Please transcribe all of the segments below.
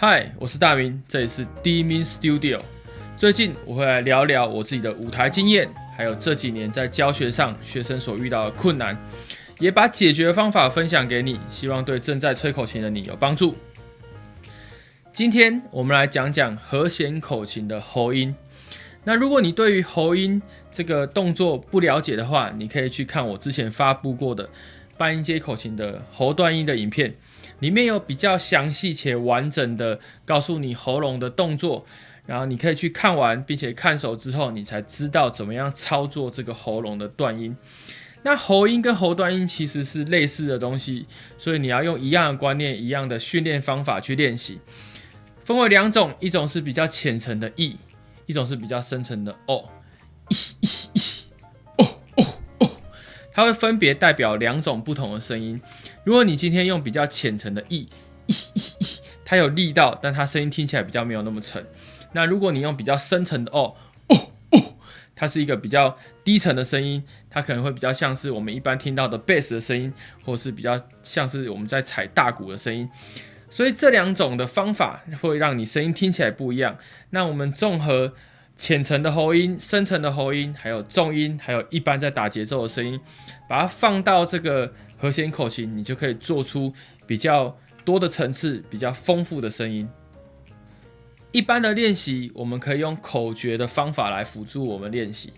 嗨，我是大明，这里是 D-Min Studio。最近我会来聊聊我自己的舞台经验，还有这几年在教学上学生所遇到的困难，也把解决方法分享给你，希望对正在吹口琴的你有帮助。今天我们来讲讲和弦口琴的喉音。那如果你对于喉音这个动作不了解的话，你可以去看我之前发布过的半音阶口琴的喉断音的影片，里面有比较详细且完整的告诉你喉咙的动作，然后你可以去看完，并且看熟之后，你才知道怎么样操作这个喉咙的断音。那喉音跟喉断音其实是类似的东西，所以你要用一样的观念、一样的训练方法去练习。分为两种，一种是比较浅层的 E， 一种是比较深层的 O。它会分别代表两种不同的声音。如果你今天用比较浅层的 E， 它有力道，但它声音听起来比较没有那么沉。那如果你用比较深层的 O， 它是一个比较低沉的声音，它可能会比较像是我们一般听到的 bass 的声音，或是比较像是我们在踩大鼓的声音。所以这两种的方法会让你声音听起来不一样。那我们综合浅层的喉音、深层的喉音，还有重音，还有一般在打节奏的声音，把它放到这个和弦口琴，你就可以做出比较多的层次、比较丰富的声音。一般的练习，我们可以用口诀的方法来辅助我们练习。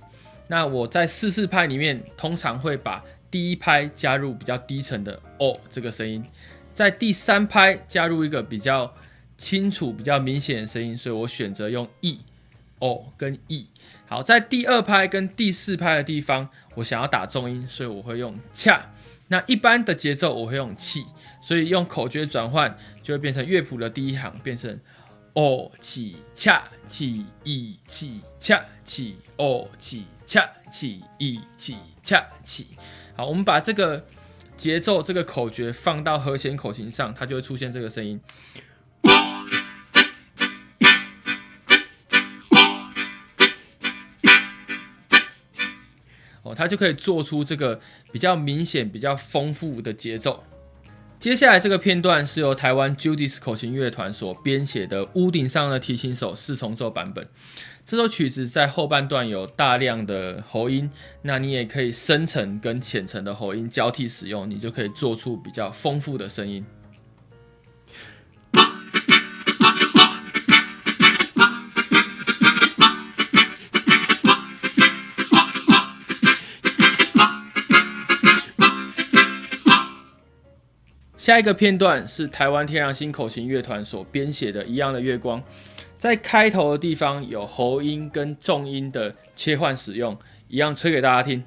那我在4/4拍里面，通常会把第一拍加入比较低沉的 O 这个声音，在第3拍加入一个比较清楚、比较明显的声音，所以我选择用 E。O 跟 E， 好，在第2拍跟第4拍的地方，我想要打重音，所以我会用恰。那一般的节奏我会用气，所以用口诀转换就会变成乐谱的第一行变成 O 起恰起 E 起恰起 O 起恰起 E 起恰起。好，我们把这个节奏这个口诀放到和弦口琴上，它就会出现这个声音。它就可以做出这个比较明显、比较丰富的节奏。接下来这个片段是由台湾 Judis 口琴乐团所编写的《屋顶上的提琴手》4重奏版本。这首曲子在后半段有大量的喉音，那你也可以深层跟浅层的喉音交替使用，你就可以做出比较丰富的声音。下一个片段是台湾天狼星口琴乐团所编写的《一样的月光》，在开头的地方有喉音跟重音的切换使用，一样吹给大家听。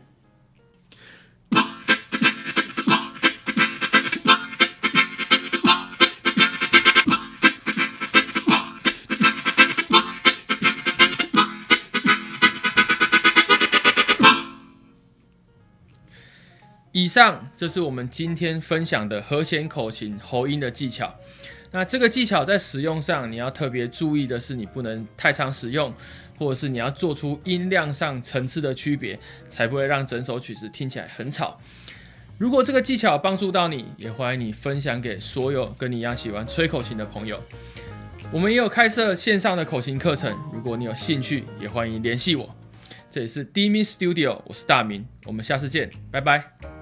以上就是我们今天分享的和弦口琴喉音的技巧。那这个技巧在使用上，你要特别注意的是，你不能太常使用，或者是你要做出音量上层次的区别，才不会让整首曲子听起来很吵。如果这个技巧帮助到你，也欢迎你分享给所有跟你一样喜欢吹口琴的朋友。我们也有开设线上的口琴课程，如果你有兴趣，也欢迎联系我。这里是 D-Min Studio， 我是大明，我们下次见，拜拜。